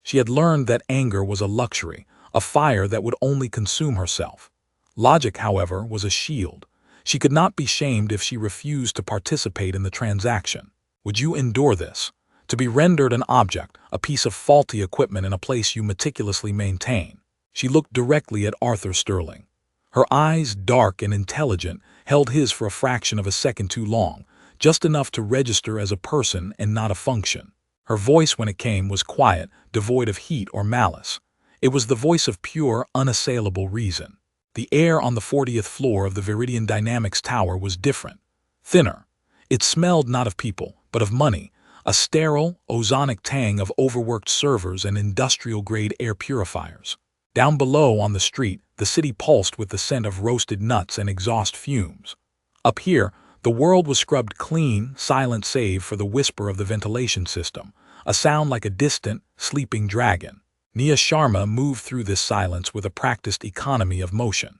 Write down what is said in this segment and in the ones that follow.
She had learned that anger was a luxury, a fire that would only consume herself. Logic, however, was a shield. She could not be shamed if she refused to participate in the transaction. Would you endure this? To be rendered an object, a piece of faulty equipment in a place you meticulously maintain? She looked directly at Arthur Sterling. Her eyes, dark and intelligent, held his for a fraction of a second too long, just enough to register as a person and not a function. Her voice, when it came, was quiet, devoid of heat or malice. It was the voice of pure, unassailable reason. The air on the 40th floor of the Viridian Dynamics Tower was different, thinner. It smelled not of people, but of money, a sterile, ozonic tang of overworked servers and industrial-grade air purifiers. Down below on the street, the city pulsed with the scent of roasted nuts and exhaust fumes. Up here, the world was scrubbed clean, silent save for the whisper of the ventilation system, a sound like a distant, sleeping dragon. Nia Sharma moved through this silence with a practiced economy of motion.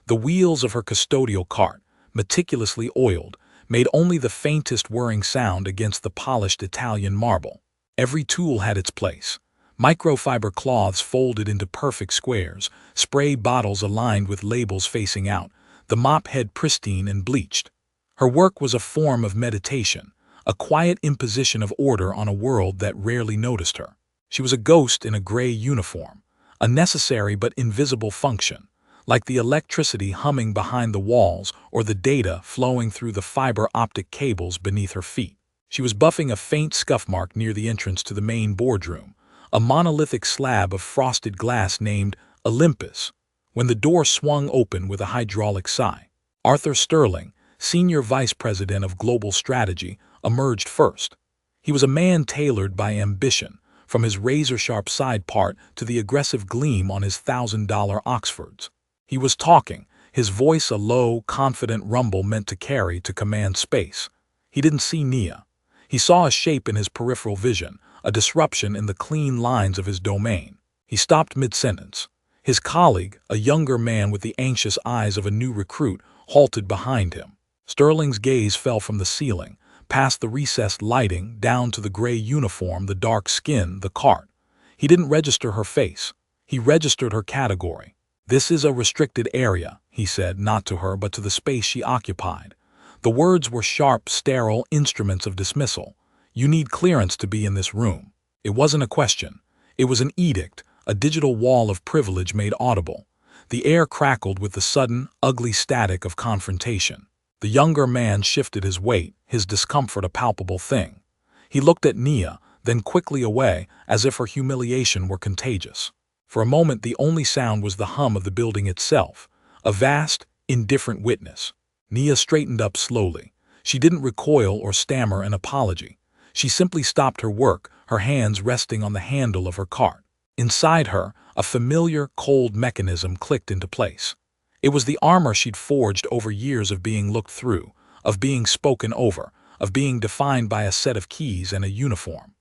The wheels of her custodial cart, meticulously oiled, made only the faintest whirring sound against the polished Italian marble. Every tool had its place. Microfiber cloths folded into perfect squares, spray bottles aligned with labels facing out, the mop head pristine and bleached. Her work was a form of meditation, a quiet imposition of order on a world that rarely noticed her. She was a ghost in a gray uniform, a necessary but invisible function, like the electricity humming behind the walls or the data flowing through the fiber optic cables beneath her feet. She was buffing a faint scuff mark near the entrance to the main boardroom, a monolithic slab of frosted glass named Olympus, when the door swung open with a hydraulic sigh. Arthur Sterling, Senior Vice President of Global Strategy, emerged first. He was a man tailored by ambition, from his razor-sharp side part to the aggressive gleam on his $1,000 Oxfords. He was talking, his voice a low, confident rumble meant to carry to command space. He didn't see Nia. He saw a shape in his peripheral vision, a disruption in the clean lines of his domain. He stopped mid-sentence. His colleague, a younger man with the anxious eyes of a new recruit, halted behind him. Sterling's gaze fell from the ceiling, past the recessed lighting, down to the gray uniform, the dark skin, the cart. He didn't register her face. He registered her category. "This is a restricted area," he said, not to her but to the space she occupied. The words were sharp, sterile instruments of dismissal. "You need clearance to be in this room." It wasn't a question. It was an edict, a digital wall of privilege made audible. The air crackled with the sudden, ugly static of confrontation. The younger man shifted his weight, his discomfort a palpable thing. He looked at Nia, then quickly away, as if her humiliation were contagious. For a moment the only sound was the hum of the building itself, a vast, indifferent witness. Nia straightened up slowly. She didn't recoil or stammer an apology. She simply stopped her work, her hands resting on the handle of her cart. Inside her, a familiar, cold mechanism clicked into place. It was the armor she'd forged over years of being looked through, of being spoken over, of being defined by a set of keys and a uniform.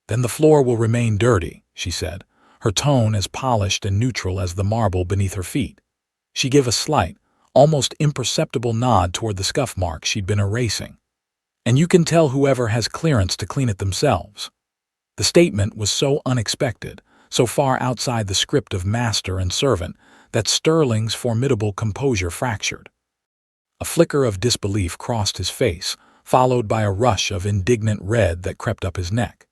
"Then the floor will remain dirty," she said, her tone as polished and neutral as the marble beneath her feet. She gave a slight, almost imperceptible nod toward the scuff mark she'd been erasing. "And you can tell whoever has clearance to clean it themselves." The statement was so unexpected, so far outside the script of master and servant, that Sterling's formidable composure fractured. A flicker of disbelief crossed his face, followed by a rush of indignant red that crept up his neck.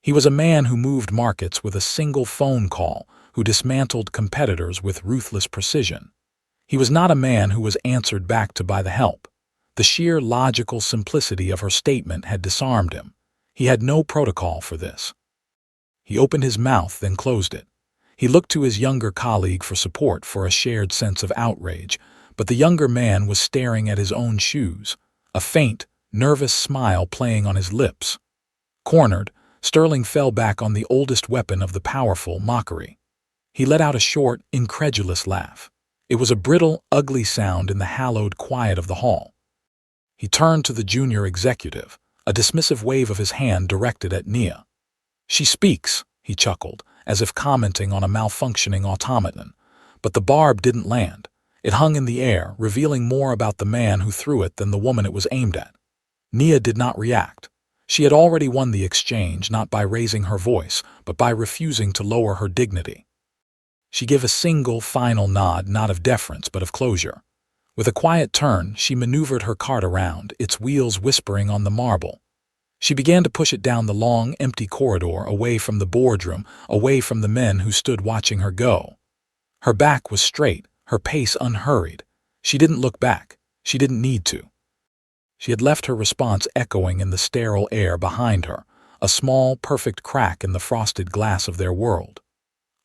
He was a man who moved markets with a single phone call, who dismantled competitors with ruthless precision. He was not a man who was answered back to by the help. The sheer logical simplicity of her statement had disarmed him. He had no protocol for this. He opened his mouth, then closed it. He looked to his younger colleague for support, for a shared sense of outrage, but the younger man was staring at his own shoes, a faint, nervous smile playing on his lips. Cornered, Sterling fell back on the oldest weapon of the powerful, mockery. He let out a short, incredulous laugh. It was a brittle, ugly sound in the hallowed quiet of the hall. He turned to the junior executive, a dismissive wave of his hand directed at Nia. "She speaks," he chuckled, as if commenting on a malfunctioning automaton. But the barb didn't land. It hung in the air, revealing more about the man who threw it than the woman it was aimed at. Nia did not react. She had already won the exchange not by raising her voice, but by refusing to lower her dignity. She gave a single, final nod, not of deference, but of closure. With a quiet turn, she maneuvered her cart around, its wheels whispering on the marble. She began to push it down the long, empty corridor, away from the boardroom, away from the men who stood watching her go. Her back was straight, her pace unhurried. She didn't look back. She didn't need to. She had left her response echoing in the sterile air behind her, a small, perfect crack in the frosted glass of their world.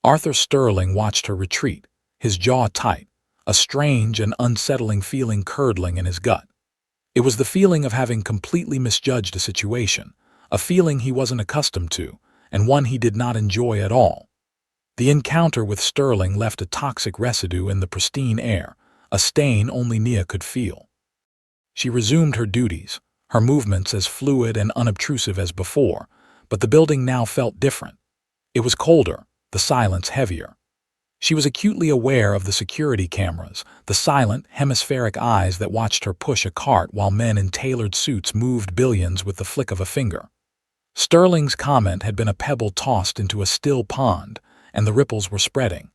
Arthur Sterling watched her retreat, his jaw tight, a strange and unsettling feeling curdling in his gut. It was the feeling of having completely misjudged a situation, a feeling he wasn't accustomed to, and one he did not enjoy at all. The encounter with Sterling left a toxic residue in the pristine air, a stain only Nia could feel. She resumed her duties, her movements as fluid and unobtrusive as before, but the building now felt different. It was colder, the silence heavier. She was acutely aware of the security cameras, the silent, hemispheric eyes that watched her push a cart while men in tailored suits moved billions with the flick of a finger. Sterling's comment had been a pebble tossed into a still pond, and the ripples were spreading.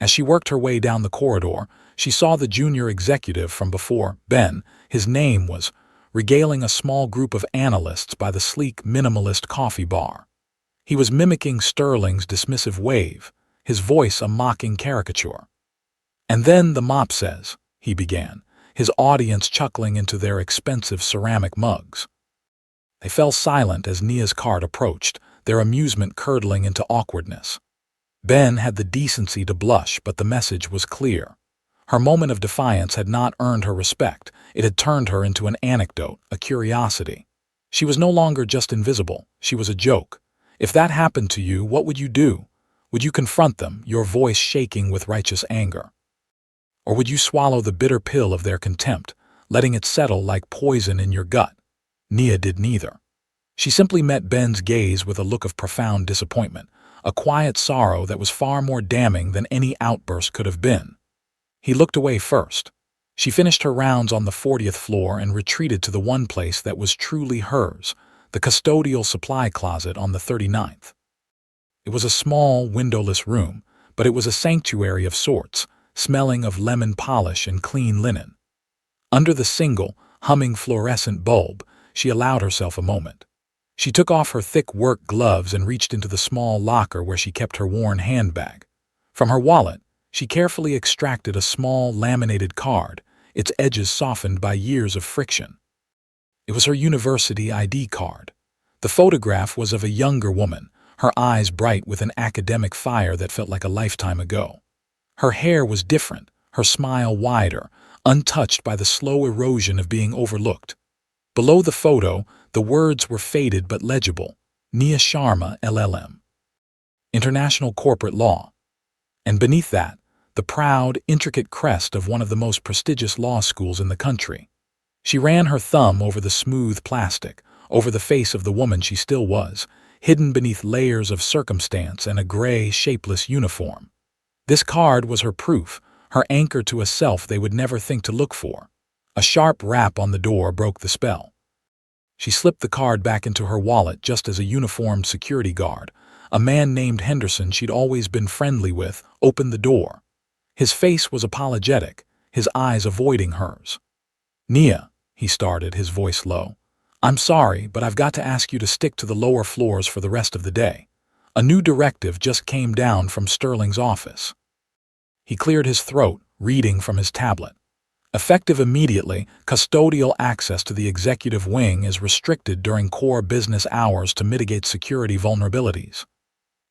As she worked her way down the corridor, she saw the junior executive from before, Ben, his name was, regaling a small group of analysts by the sleek, minimalist coffee bar. He was mimicking Sterling's dismissive wave, his voice a mocking caricature. "And then the mop says," he began, his audience chuckling into their expensive ceramic mugs. They fell silent as Nia's cart approached, their amusement curdling into awkwardness. Ben had the decency to blush, but the message was clear. Her moment of defiance had not earned her respect. It had turned her into an anecdote, a curiosity. She was no longer just invisible. She was a joke. If that happened to you, what would you do? Would you confront them, your voice shaking with righteous anger? Or would you swallow the bitter pill of their contempt, letting it settle like poison in your gut? Nia did neither. She simply met Ben's gaze with a look of profound disappointment, a quiet sorrow that was far more damning than any outburst could have been. He looked away first. She finished her rounds on the 40th floor and retreated to the one place that was truly hers, the custodial supply closet on the 39th. It was a small, windowless room, but it was a sanctuary of sorts, smelling of lemon polish and clean linen. Under the single, humming fluorescent bulb, she allowed herself a moment. She took off her thick work gloves and reached into the small locker where she kept her worn handbag. From her wallet, she carefully extracted a small, laminated card, its edges softened by years of friction. It was her university ID card. The photograph was of a younger woman, her eyes bright with an academic fire that felt like a lifetime ago. Her hair was different, her smile wider, untouched by the slow erosion of being overlooked. Below the photo, the words were faded but legible: Nia Sharma, LLM. International Corporate Law. And beneath that, the proud, intricate crest of one of the most prestigious law schools in the country. She ran her thumb over the smooth plastic, over the face of the woman she still was, hidden beneath layers of circumstance and a gray, shapeless uniform. This card was her proof, her anchor to a self they would never think to look for. A sharp rap on the door broke the spell. She slipped the card back into her wallet just as a uniformed security guard, a man named Henderson she'd always been friendly with, opened the door. His face was apologetic, his eyes avoiding hers. "Nia," he started, his voice low, "I'm sorry, but I've got to ask you to stick to the lower floors for the rest of the day. A new directive just came down from Sterling's office." He cleared his throat, reading from his tablet. Effective immediately, custodial access to the executive wing is restricted during core business hours to mitigate security vulnerabilities.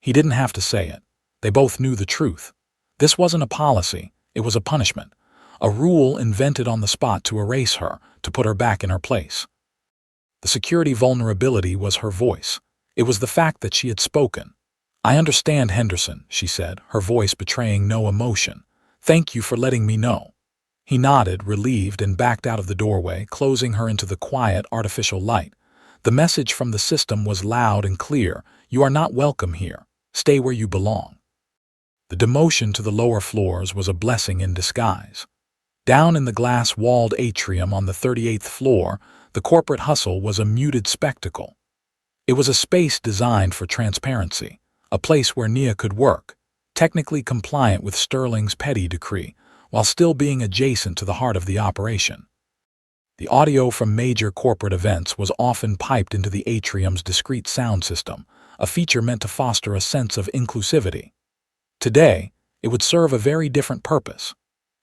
He didn't have to say it. They both knew the truth. This wasn't a policy, it was a punishment, a rule invented on the spot to erase her, to put her back in her place. The security vulnerability was her voice. It was the fact that she had spoken. "I understand, Henderson," she said, her voice betraying no emotion. "Thank you for letting me know." He nodded, relieved, and backed out of the doorway, closing her into the quiet, artificial light. The message from the system was loud and clear: "You are not welcome here. Stay where you belong." The demotion to the lower floors was a blessing in disguise. Down in the glass-walled atrium on the 38th floor, The corporate hustle was a muted spectacle. It was a space designed for transparency, a place where Nia could work, technically compliant with Sterling's petty decree, while still being adjacent to the heart of the operation. The audio from major corporate events was often piped into the atrium's discrete sound system, a feature meant to foster a sense of inclusivity. Today, it would serve a very different purpose.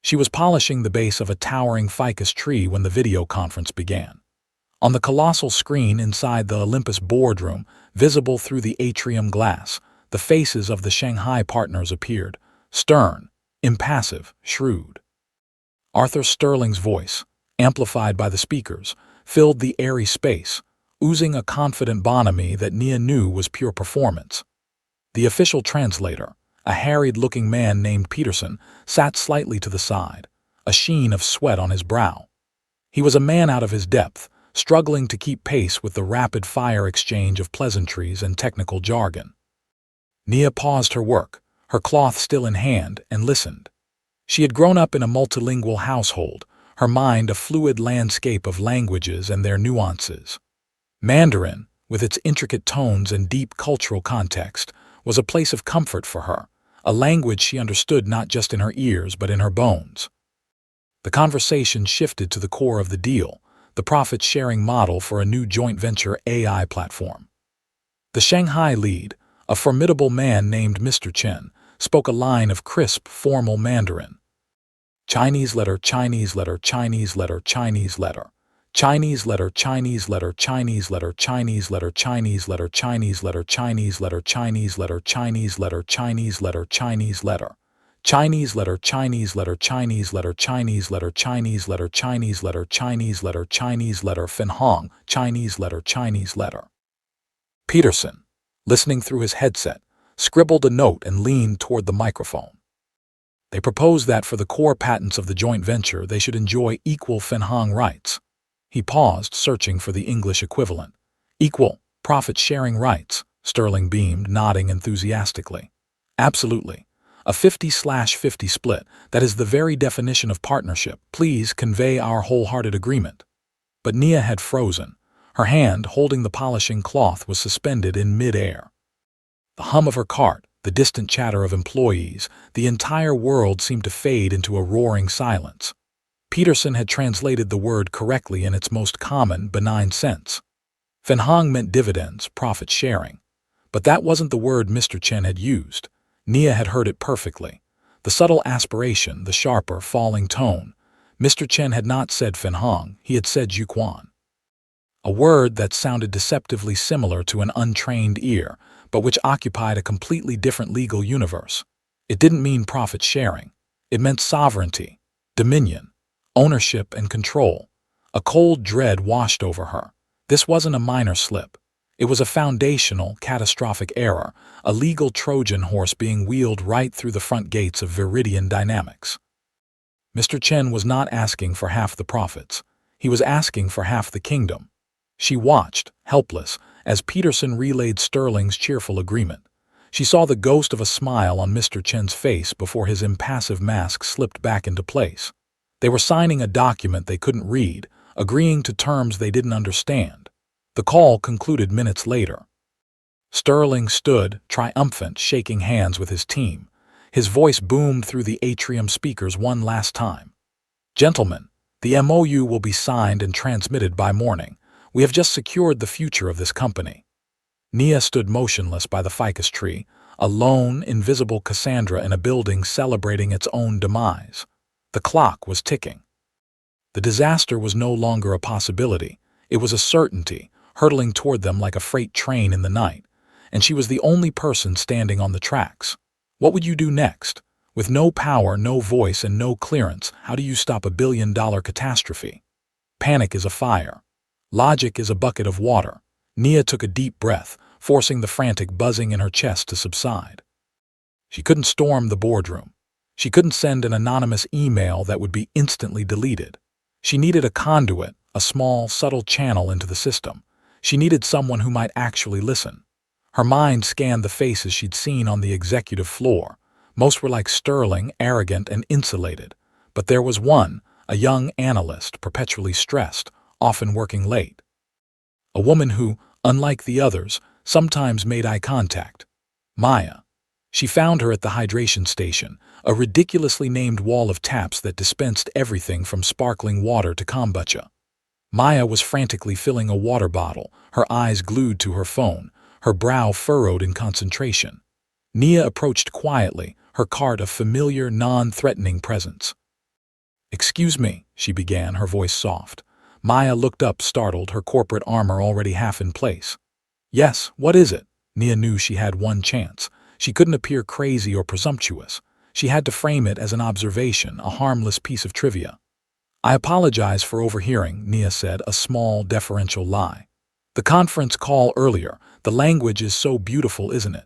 She was polishing the base of a towering ficus tree when the video conference began. On the colossal screen inside the Olympus boardroom, visible through the atrium glass, the faces of the Shanghai partners appeared, stern, impassive, shrewd. Arthur Sterling's voice, amplified by the speakers, filled the airy space, oozing a confident bonhomie that Nia knew was pure performance. The official translator, a harried-looking man named Peterson, sat slightly to the side, a sheen of sweat on his brow. He was a man out of his depth, struggling to keep pace with the rapid-fire exchange of pleasantries and technical jargon. Nia paused her work, her cloth still in hand, and listened. She had grown up in a multilingual household, her mind a fluid landscape of languages and their nuances. Mandarin, with its intricate tones and deep cultural context, was a place of comfort for her, a language she understood not just in her ears but in her bones. The conversation shifted to the core of the deal, the profit-sharing model for a new joint venture AI platform. The Shanghai lead, a formidable man named Mr. Chen, spoke a line of crisp, formal Mandarin. Chinese letter, Chinese letter, Chinese letter, Chinese letter. Chinese letter, Chinese letter, Chinese letter, Chinese letter, Chinese letter, Chinese letter, Chinese letter, Chinese letter, Chinese letter, Chinese letter, Chinese letter. Chinese letter, Chinese letter, Chinese letter, Chinese letter, Chinese letter, Chinese letter, Chinese letter, Chinese letter, Fin Hong, Chinese letter, Chinese letter. Peterson, listening through his headset, scribbled a note and leaned toward the microphone. They proposed that for the core patents of the joint venture they should enjoy equal Fin Hong rights. He paused, searching for the English equivalent. Equal, profit-sharing rights, Sterling beamed, nodding enthusiastically. Absolutely. A 50/50 split, that is the very definition of partnership. Please convey our wholehearted agreement. But Nia had frozen. Her hand, holding the polishing cloth, was suspended in mid-air. The hum of her cart, the distant chatter of employees, the entire world seemed to fade into a roaring silence. Peterson had translated the word correctly in its most common, benign sense. Fin Hong meant dividends, profit-sharing. But that wasn't the word Mr. Chen had used. Nia had heard it perfectly. The subtle aspiration, the sharper, falling tone. Mr. Chen had not said Fin Hong, he had said Juquan. A word that sounded deceptively similar to an untrained ear, but which occupied a completely different legal universe. It didn't mean profit-sharing. It meant sovereignty, dominion, ownership and control. A cold dread washed over her. This wasn't a minor slip. It was a foundational, catastrophic error, a legal Trojan horse being wheeled right through the front gates of Viridian Dynamics. Mr. Chen was not asking for half the profits. He was asking for half the kingdom. She watched, helpless, as Peterson relayed Sterling's cheerful agreement. She saw the ghost of a smile on Mr. Chen's face before his impassive mask slipped back into place. They were signing a document they couldn't read, agreeing to terms they didn't understand. The call concluded minutes later. Sterling stood, triumphant, shaking hands with his team. His voice boomed through the atrium speakers one last time. Gentlemen, the MOU will be signed and transmitted by morning. We have just secured the future of this company. Nia stood motionless by the ficus tree, a lone, invisible Cassandra in a building celebrating its own demise. The clock was ticking. The disaster was no longer a possibility. It was a certainty, hurtling toward them like a freight train in the night, and she was the only person standing on the tracks. What would you do next? With no power, no voice, and no clearance, how do you stop a billion-dollar catastrophe? Panic is a fire. Logic is a bucket of water. Nia took a deep breath, forcing the frantic buzzing in her chest to subside. She couldn't storm the boardroom. She couldn't send an anonymous email that would be instantly deleted. She needed a conduit, a small, subtle channel into the system. She needed someone who might actually listen. Her mind scanned the faces she'd seen on the executive floor. Most were like Sterling, arrogant and insulated. But there was one, a young analyst, perpetually stressed, often working late. A woman who, unlike the others, sometimes made eye contact. Maya. She found her at the hydration station, a ridiculously named wall of taps that dispensed everything from sparkling water to kombucha. Maya was frantically filling a water bottle, her eyes glued to her phone, her brow furrowed in concentration. Nia approached quietly, her cart a familiar, non-threatening presence. "Excuse me," she began, her voice soft. Maya looked up, startled, her corporate armor already half in place. "Yes, what is it?" Nia knew she had one chance. She couldn't appear crazy or presumptuous. She had to frame it as an observation, a harmless piece of trivia. "I apologize for overhearing," Nia said, a small, deferential lie. "The conference call earlier, the language is so beautiful, isn't it?"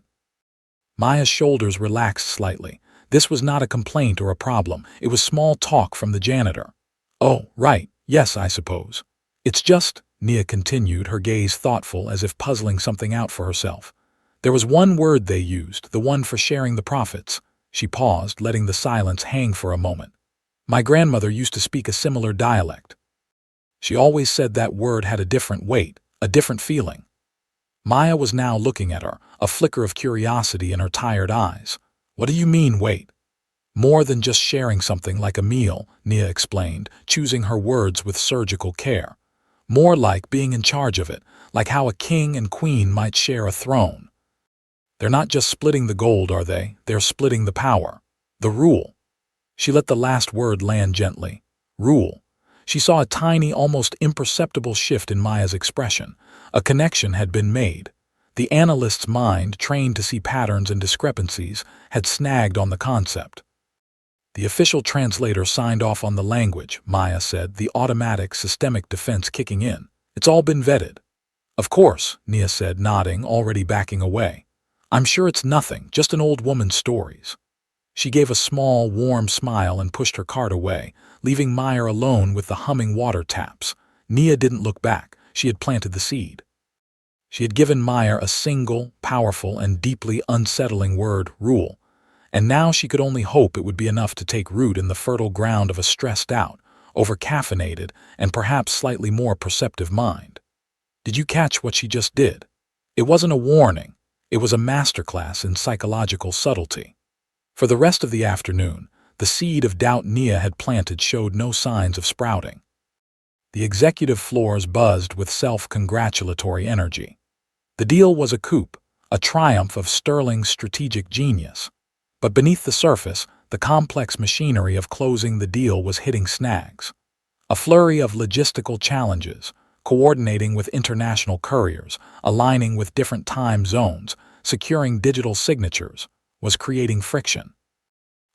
Maya's shoulders relaxed slightly. This was not a complaint or a problem. It was small talk from the janitor. "Oh, right, yes, I suppose. It's just," Nia continued, her gaze thoughtful as if puzzling something out for herself. "There was one word they used, the one for sharing the profits." She paused, letting the silence hang for a moment. "My grandmother used to speak a similar dialect. She always said that word had a different weight, a different feeling." Maya was now looking at her, a flicker of curiosity in her tired eyes. "What do you mean, wait?" "More than just sharing something like a meal," Nia explained, choosing her words with surgical care. "More like being in charge of it, like how a king and queen might share a throne. They're not just splitting the gold, are they? They're splitting the power. The rule." She let the last word land gently. Rule. She saw a tiny, almost imperceptible shift in Maya's expression. A connection had been made. The analyst's mind, trained to see patterns and discrepancies, had snagged on the concept. "The official translator signed off on the language," Maya said, the automatic, systemic defense kicking in. "It's all been vetted." "Of course," Nia said, nodding, already backing away. "I'm sure it's nothing, just an old woman's stories." She gave a small, warm smile and pushed her cart away, leaving Maya alone with the humming water taps. Nia didn't look back. She had planted the seed. She had given Maya a single, powerful, and deeply unsettling word, rule, and now she could only hope it would be enough to take root in the fertile ground of a stressed-out, over-caffeinated, and perhaps slightly more perceptive mind. Did you catch what she just did? It wasn't a warning. It was a masterclass in psychological subtlety. For the rest of the afternoon, the seed of doubt Nia had planted showed no signs of sprouting. The executive floors buzzed with self-congratulatory energy. The deal was a coup, a triumph of sterling strategic genius. But beneath the surface, the complex machinery of closing the deal was hitting snags. A flurry of logistical challenges, coordinating with international couriers, aligning with different time zones, securing digital signatures, was creating friction.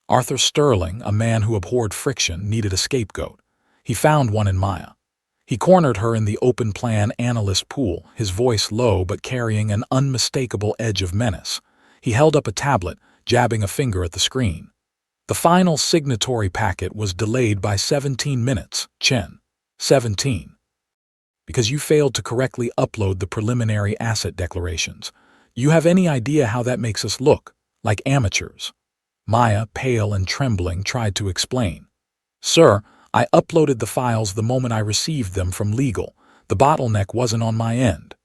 Arthur Sterling, a man who abhorred friction, needed a scapegoat. He found one in Maya. He cornered her in the open-plan analyst pool, his voice low but carrying an unmistakable edge of menace. He held up a tablet, jabbing a finger at the screen. "The final signatory packet was delayed by 17 minutes, Chen. 17. Because you failed to correctly upload the preliminary asset declarations. You have any idea how that makes us look? Like amateurs?" Maya, pale and trembling, tried to explain. "Sir, I uploaded the files the moment I received them from legal. The bottleneck wasn't on my end."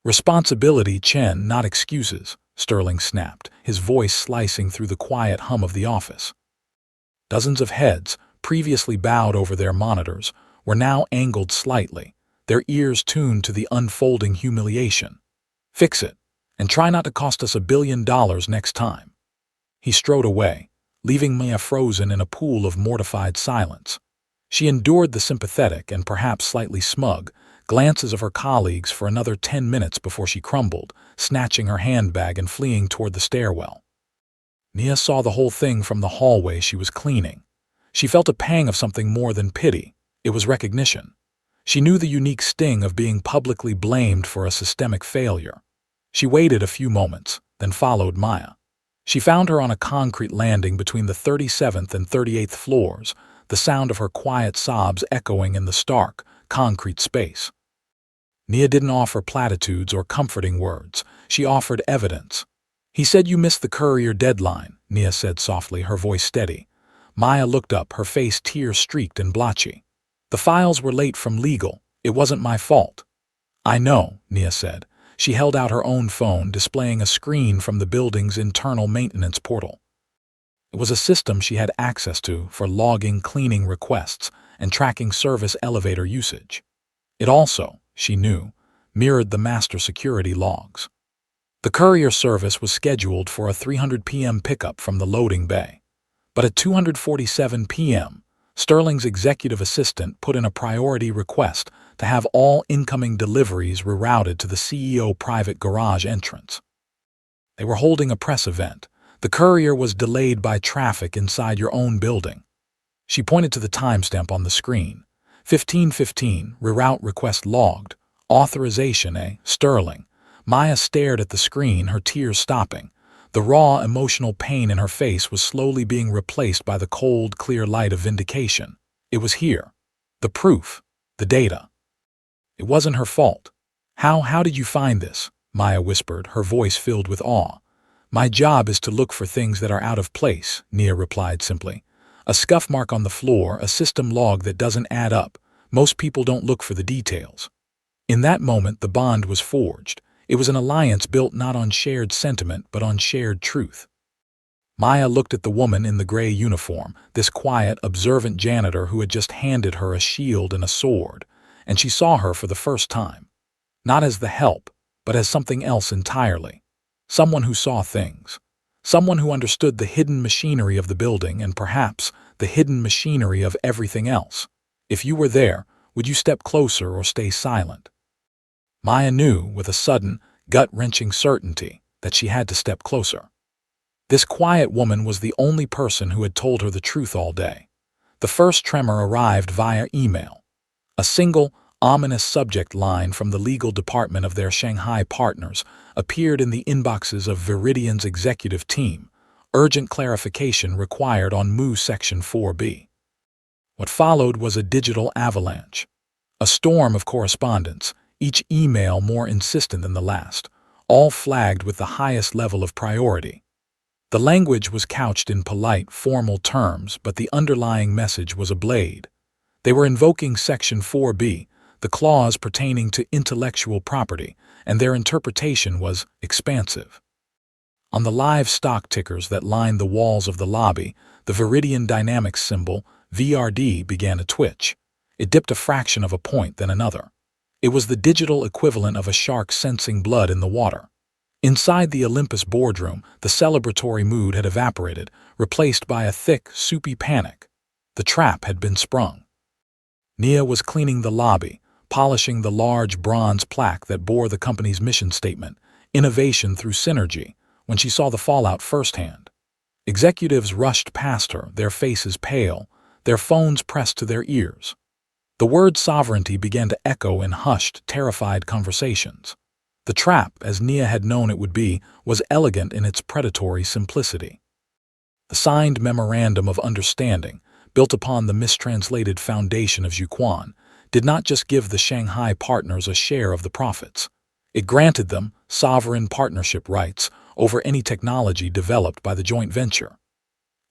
"Responsibility, Chen, not excuses," Sterling snapped, his voice slicing through the quiet hum of the office. Dozens of heads, previously bowed over their monitors, were now angled slightly, their ears tuned to the unfolding humiliation. "Fix it, and try not to cost us $1 billion next time." He strode away, leaving Maya frozen in a pool of mortified silence. She endured the sympathetic and perhaps slightly smug glances of her colleagues for another 10 minutes before she crumbled, snatching her handbag and fleeing toward the stairwell. Nia saw the whole thing from the hallway she was cleaning. She felt a pang of something more than pity. It was recognition. She knew the unique sting of being publicly blamed for a systemic failure. She waited a few moments, then followed Maya. She found her on a concrete landing between the 37th and 38th floors, the sound of her quiet sobs echoing in the stark, concrete space. Nia didn't offer platitudes or comforting words. She offered evidence. "He said you missed the courier deadline," Nia said softly, her voice steady. Maya looked up, her face tear-streaked and blotchy. "The files were late from legal. It wasn't my fault. I know, Nia said. She held out her own phone, displaying a screen from the building's internal maintenance portal. It was a system she had access to for logging cleaning requests and tracking service elevator usage. It also, she knew, mirrored the master security logs. The courier service was scheduled for a 3:00 p.m. pickup from the loading bay. But at 2:47 p.m., Sterling's executive assistant put in a priority request to have all incoming deliveries rerouted to the CEO private garage entrance. They were holding a press event. The courier was delayed by traffic inside your own building. She pointed to the timestamp on the screen. 15:15, reroute request logged. Authorization A. Sterling. Maya stared at the screen, her tears stopping. The raw, emotional pain in her face was slowly being replaced by the cold, clear light of vindication. It was here. The proof. The data. It wasn't her fault. How did you find this? Maya whispered, her voice filled with awe. My job is to look for things that are out of place, Nia replied simply. A scuff mark on the floor, a system log that doesn't add up. Most people don't look for the details. In that moment, the bond was forged. It was an alliance built not on shared sentiment, but on shared truth. Maya looked at the woman in the gray uniform, this quiet, observant janitor who had just handed her a shield and a sword, and she saw her for the first time. Not as the help, but as something else entirely. Someone who saw things. Someone who understood the hidden machinery of the building and perhaps the hidden machinery of everything else. If you were there, would you step closer or stay silent? Maya knew, with a sudden, gut-wrenching certainty, that she had to step closer. This quiet woman was the only person who had told her the truth all day. The first tremor arrived via email. A single, ominous subject line from the legal department of their Shanghai partners appeared in the inboxes of Viridian's executive team. Urgent clarification required on MU Section 4B. What followed was a digital avalanche. A storm of correspondence, each email more insistent than the last, all flagged with the highest level of priority. The language was couched in polite, formal terms, but the underlying message was a blade. They were invoking Section 4B, the clause pertaining to intellectual property, and their interpretation was expansive. On the live stock tickers that lined the walls of the lobby, the Viridian Dynamics symbol, VRD, began to twitch. It dipped a fraction of a point, then another. It was the digital equivalent of a shark sensing blood in the water. Inside the Olympus boardroom, the celebratory mood had evaporated, replaced by a thick, soupy panic. The trap had been sprung. Nia was cleaning the lobby, polishing the large bronze plaque that bore the company's mission statement, Innovation through Synergy, when she saw the fallout firsthand. Executives rushed past her, their faces pale, their phones pressed to their ears. The word sovereignty began to echo in hushed, terrified conversations. The trap, as Nia had known it would be, was elegant in its predatory simplicity. The signed Memorandum of Understanding, built upon the mistranslated foundation of Zhuquan, did not just give the Shanghai partners a share of the profits. It granted them sovereign partnership rights over any technology developed by the joint venture.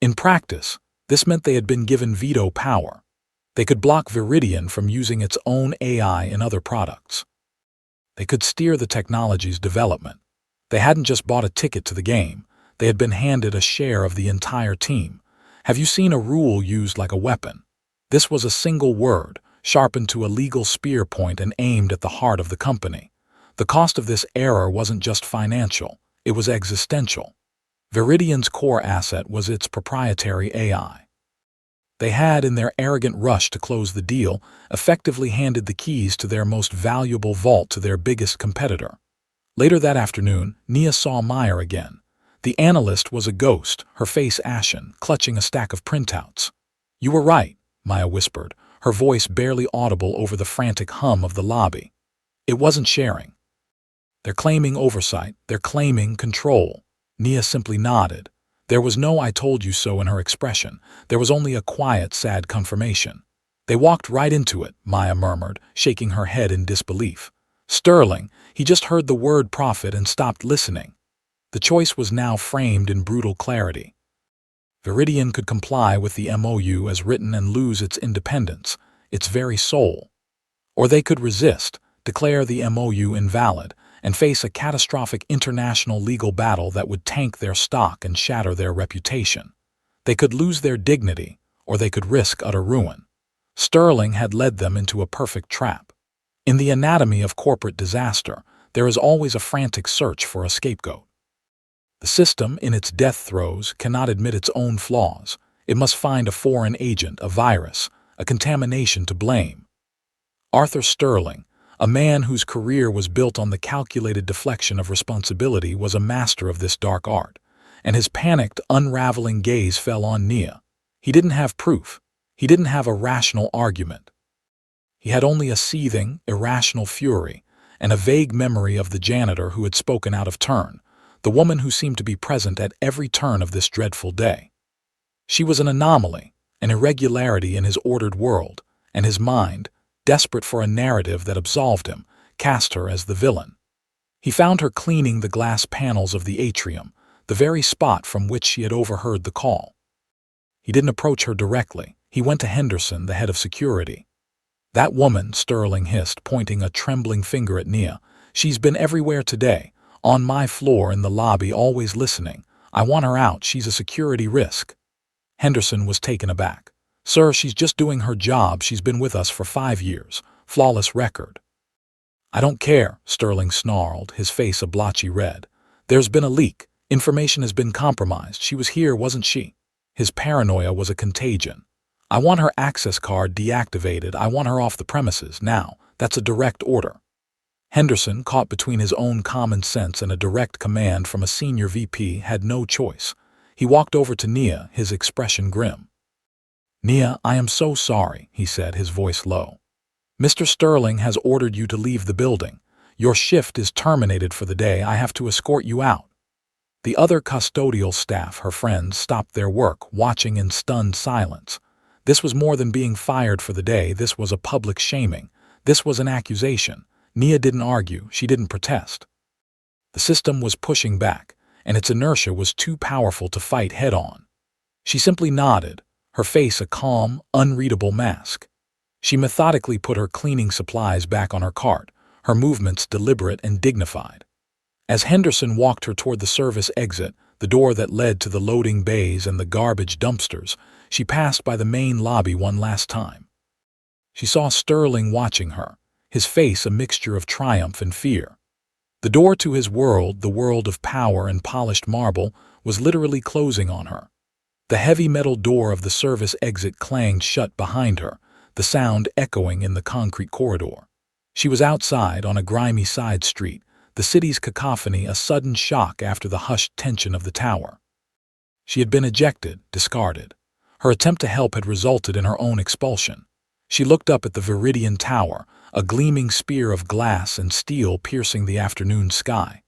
In practice, this meant they had been given veto power. They could block Viridian from using its own AI in other products. They could steer the technology's development. They hadn't just bought a ticket to the game. They had been handed a share of the entire team. Have you seen a rule used like a weapon? This was a single word, sharpened to a legal spear point and aimed at the heart of the company. The cost of this error wasn't just financial, it was existential. Viridian's core asset was its proprietary AI. They had, in their arrogant rush to close the deal, effectively handed the keys to their most valuable vault to their biggest competitor. Later that afternoon, Nia saw Meyer again. The analyst was a ghost, her face ashen, clutching a stack of printouts. You were right, Maya whispered, her voice barely audible over the frantic hum of the lobby. It wasn't sharing. They're claiming oversight, they're claiming control. Nia simply nodded. There was no "I told you so" in her expression. There was only a quiet, sad confirmation. They walked right into it, Maya murmured, shaking her head in disbelief. Sterling, he just heard the word profit and stopped listening. The choice was now framed in brutal clarity. Viridian could comply with the MOU as written and lose its independence, its very soul. Or they could resist, declare the MOU invalid, and face a catastrophic international legal battle that would tank their stock and shatter their reputation. They could lose their dignity, or they could risk utter ruin. Sterling had led them into a perfect trap. In the anatomy of corporate disaster, there is always a frantic search for a scapegoat. The system, in its death throes, cannot admit its own flaws. It must find a foreign agent, a virus, a contamination to blame. Arthur Sterling, a man whose career was built on the calculated deflection of responsibility, was a master of this dark art, and his panicked, unraveling gaze fell on Nia. He didn't have proof. He didn't have a rational argument. He had only a seething, irrational fury, and a vague memory of the janitor who had spoken out of turn, the woman who seemed to be present at every turn of this dreadful day. She was an anomaly, an irregularity in his ordered world, and his mind, desperate for a narrative that absolved him, cast her as the villain. He found her cleaning the glass panels of the atrium, the very spot from which she had overheard the call. He didn't approach her directly. He went to Henderson, the head of security. "That woman," Sterling hissed, pointing a trembling finger at Nia. "She's been everywhere today, on my floor in the lobby, always listening. I want her out. She's a security risk." Henderson was taken aback. "Sir, she's just doing her job. She's been with us for 5 years. Flawless record." "I don't care," Sterling snarled, his face a blotchy red. "There's been a leak. Information has been compromised. She was here, wasn't she?" His paranoia was a contagion. "I want her access card deactivated. I want her off the premises now. That's a direct order." Henderson, caught between his own common sense and a direct command from a senior VP, had no choice. He walked over to Nia, his expression grim. "Nia, I am so sorry," he said, his voice low. "Mr. Sterling has ordered you to leave the building. Your shift is terminated for the day. I have to escort you out." The other custodial staff, her friends, stopped their work, watching in stunned silence. This was more than being fired for the day. This was a public shaming. This was an accusation. Nia didn't argue. She didn't protest. The system was pushing back, and its inertia was too powerful to fight head-on. She simply nodded, her face a calm, unreadable mask. She methodically put her cleaning supplies back on her cart, her movements deliberate and dignified. As Henderson walked her toward the service exit, the door that led to the loading bays and the garbage dumpsters, she passed by the main lobby one last time. She saw Sterling watching her, his face a mixture of triumph and fear. The door to his world, the world of power and polished marble, was literally closing on her. The heavy metal door of the service exit clanged shut behind her, the sound echoing in the concrete corridor. She was outside on a grimy side street, the city's cacophony a sudden shock after the hushed tension of the tower. She had been ejected, discarded. Her attempt to help had resulted in her own expulsion. She looked up at the Viridian Tower, a gleaming spear of glass and steel piercing the afternoon sky.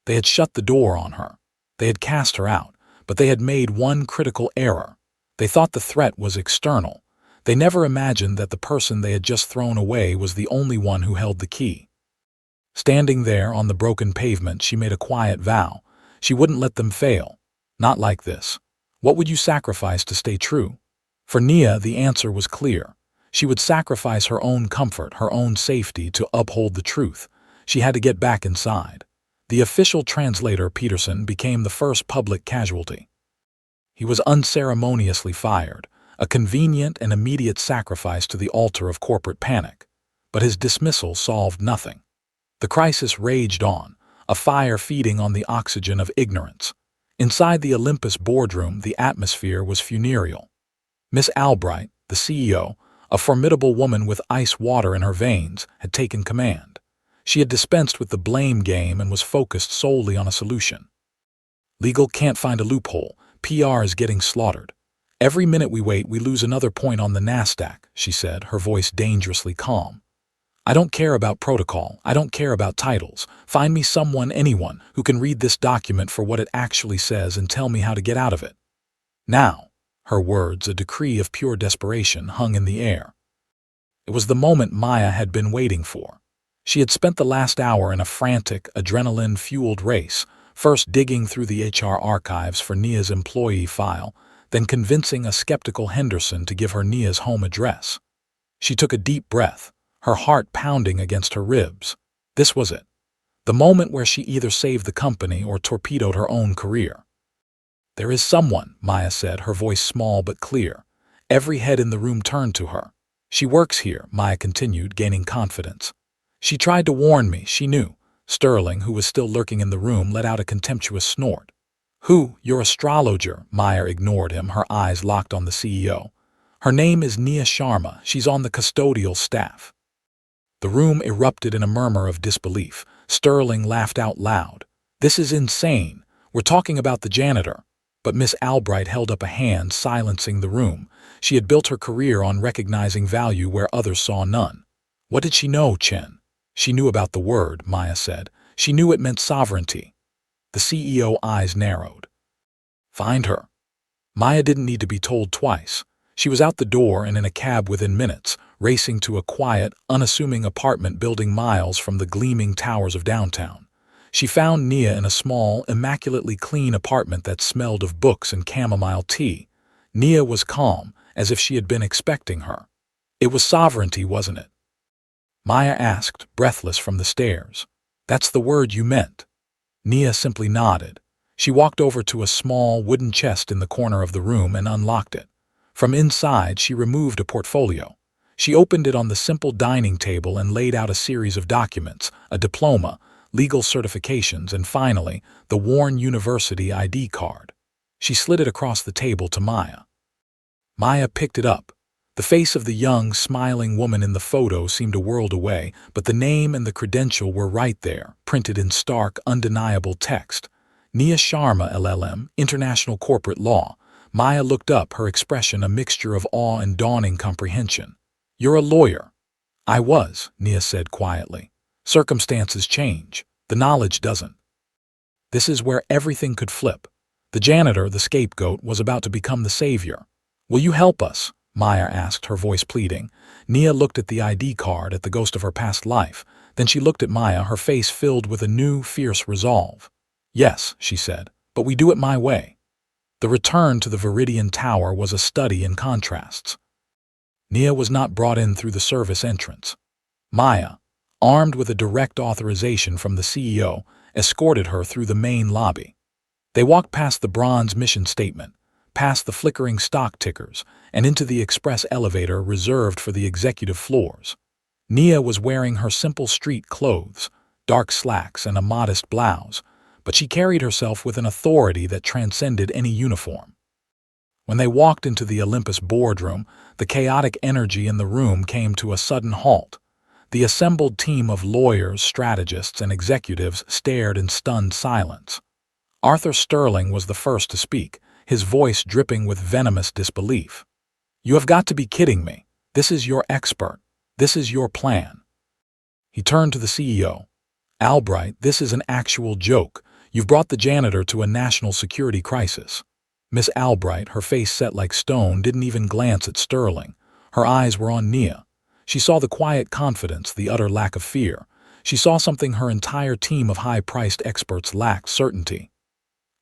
They had shut the door on her. They had cast her out, but they had made one critical error. They thought the threat was external. They never imagined that the person they had just thrown away was the only one who held the key. Standing there on the broken pavement, she made a quiet vow. She wouldn't let them fail. Not like this. What would you sacrifice to stay true? For Nia, the answer was clear. She would sacrifice her own comfort, her own safety to uphold the truth. She had to get back inside. The official translator, Peterson, became the first public casualty. He was unceremoniously fired, a convenient and immediate sacrifice to the altar of corporate panic. But his dismissal solved nothing. The crisis raged on, a fire feeding on the oxygen of ignorance. Inside the Olympus boardroom, the atmosphere was funereal. Miss Albright, the CEO, a formidable woman with ice water in her veins, had taken command. She had dispensed with the blame game and was focused solely on a solution. "Legal can't find a loophole. PR is getting slaughtered. Every minute we wait, we lose another point on the NASDAQ," she said, her voice dangerously calm. "I don't care about protocol. I don't care about titles. Find me someone, anyone, who can read this document for what it actually says and tell me how to get out of it." Now, her words, a decree of pure desperation, hung in the air. It was the moment Maya had been waiting for. She had spent the last hour in a frantic, adrenaline-fueled race, first digging through the HR archives for Nia's employee file, then convincing a skeptical Henderson to give her Nia's home address. She took a deep breath, her heart pounding against her ribs. This was it. The moment where she either saved the company or torpedoed her own career. "There is someone," Maya said, her voice small but clear. Every head in the room turned to her. "She works here," Maya continued, gaining confidence. "She tried to warn me, she knew." Sterling, who was still lurking in the room, let out a contemptuous snort. "Who? Your astrologer?" Maya ignored him, her eyes locked on the CEO. "Her name is Nia Sharma. She's on the custodial staff." The room erupted in a murmur of disbelief. Sterling laughed out loud. "This is insane. We're talking about the janitor." But Miss Albright held up a hand, silencing the room. She had built her career on recognizing value where others saw none. "What did she know, Chen?" "She knew about the word," Maya said. "She knew it meant sovereignty." The CEO eyes narrowed. "Find her." Maya didn't need to be told twice. She was out the door and in a cab within minutes, racing to a quiet, unassuming apartment building miles from the gleaming towers of downtown. She found Nia in a small, immaculately clean apartment that smelled of books and chamomile tea. Nia was calm, as if she had been expecting her. "It was sovereignty, wasn't it?" Maya asked, breathless from the stairs. "That's the word you meant." Nia simply nodded. She walked over to a small wooden chest in the corner of the room and unlocked it. From inside, she removed a portfolio. She opened it on the simple dining table and laid out a series of documents, a diploma, legal certifications, and finally, the worn university ID card. She slid it across the table to Maya. Maya picked it up. The face of the young, smiling woman in the photo seemed a world away, but the name and the credential were right there, printed in stark, undeniable text. Nia Sharma, LLM, International Corporate Law. Maya looked up, her expression a mixture of awe and dawning comprehension. "You're a lawyer." "I was," Nia said quietly. "Circumstances change. The knowledge doesn't." This is where everything could flip. The janitor, the scapegoat, was about to become the savior. "Will you help us?" Maya asked, her voice pleading. Nia looked at the ID card, at the ghost of her past life. Then she looked at Maya, her face filled with a new, fierce resolve. "Yes," she said, "but we do it my way." The return to the Viridian Tower was a study in contrasts. Nia was not brought in through the service entrance. Maya, armed with a direct authorization from the CEO, escorted her through the main lobby. They walked past the bronze mission statement, past the flickering stock tickers, and into the express elevator reserved for the executive floors. Nia was wearing her simple street clothes, dark slacks and a modest blouse, but she carried herself with an authority that transcended any uniform. When they walked into the Olympus boardroom, the chaotic energy in the room came to a sudden halt. The assembled team of lawyers, strategists, and executives stared in stunned silence. Arthur Sterling was the first to speak, his voice dripping with venomous disbelief. "You have got to be kidding me. This is your expert. This is your plan." He turned to the CEO. "Albright, this is an actual joke. You've brought the janitor to a national security crisis." Miss Albright, her face set like stone, didn't even glance at Sterling. Her eyes were on Nia. She saw the quiet confidence, the utter lack of fear. She saw something her entire team of high-priced experts lacked: certainty.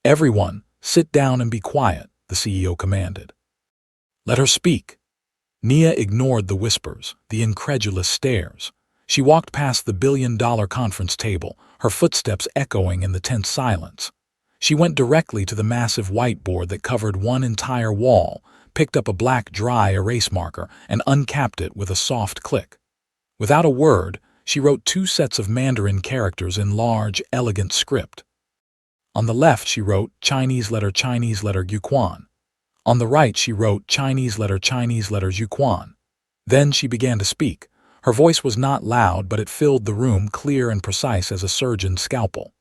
"Everyone, sit down and be quiet," the CEO commanded. "Let her speak." Nia ignored the whispers, the incredulous stares. She walked past the billion-dollar conference table, her footsteps echoing in the tense silence. She went directly to the massive whiteboard that covered one entire wall, picked up a black dry erase marker, and uncapped it with a soft click. Without a word, she wrote 2 sets of Mandarin characters in large, elegant script. On the left, she wrote Chinese letter Yuquan. On the right, she wrote Chinese letter Yuquan. Then she began to speak. Her voice was not loud, but it filled the room, clear and precise as a surgeon's scalpel.